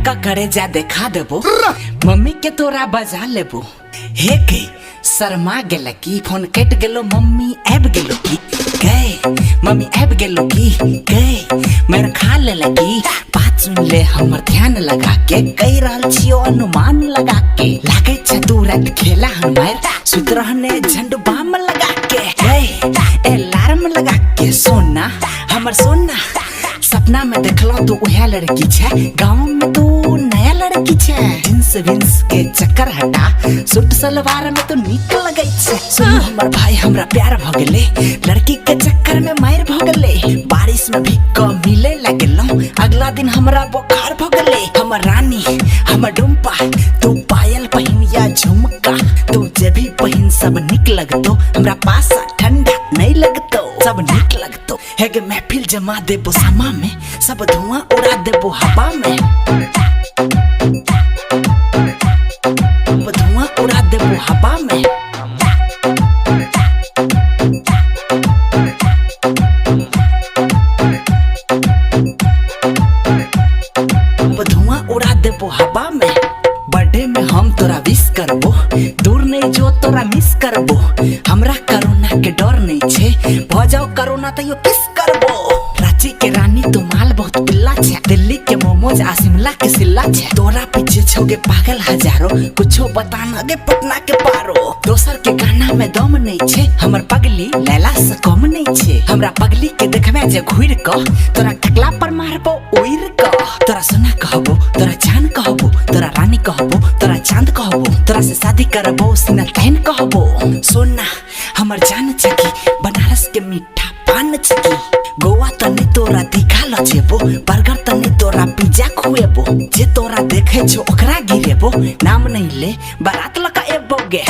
का करे जा देखा देबो, मम्मी के तोरा बजा लेबो। हे के शर्मा गेल की फोन कट गेलो, मम्मी आब गेलो की गए, मम्मी आब गेलो की गए, मेर खा ले लगी। बात सुन ले हमर ध्यान लगा के, कह रहल छियो अनुमान लगा के। लागे छ तू रात खेला हमार, सुत रहने झंडू बाम लगा के। गए अलार्म लगा के, सोना हमर सोना। सपना में देखलो तू उहे लड़की छे, गाँव में तू नया लड़की छे। जींस विंस के चक्कर हटा, सूट सलवार में तो निक लगै छे। सुनो हमर भाई हमरा प्यार भ गेले, लड़की के चक्कर में मार भ गेले। बारिश में भी कम मिले लगलो, अगला दिन हमरा बुखार भ गेले। हमर रानी हमर डुम्पा, तू पायल पहिन या झुमका, तू जे भी पहिन सब निक लगतो। हमरा पास ठंडा नहीं लगतो, सब निक लगतो। है के महफिल जमा देबो समा में, सब धुआं उड़ा देबो हवा में। धुआं उड़ा देबो हवा में। धुआं उड़ा देबो हवा में। बर्थडे में हम तोरा विश करबो, दूर नहीं जो तोरा मिस करबो। हमरा कोरोना के डर नहीं छे, भ जाओ कोरोना तैयो किस करबो। रांची के रानी तू माल बहुत पिल्ला छे, दिल्ली के मोमोज आ शिमला के सिल्ला छे। तोरा पीछे छोगे पागल हजारों, कुछो बताना गे पटना के पारो। दोसर के गाना में दम नहीं छे, हमर पगली लैला से कम नहीं छे। हमरा पगली के देखबे जे घुर क, तोरा टकला पर मारबो उड़ क। तोरा सोना कहबो, तोरा जान कहबो, तोरा रानी कहबो, तोरा चांद कहबो, तोरा से शादी करबो सीना तहन कहबो। सोना हमर जान छकी, बनारस के मीठा पान छकी। गोवा तने तोरा दिखा ल जेबो, बर्गर तने तोरा पिज्जा खुएबो। जे तोरा देखे छो ओकरा गिरेबो, नाम नहीं ले बारात लका एबो गे।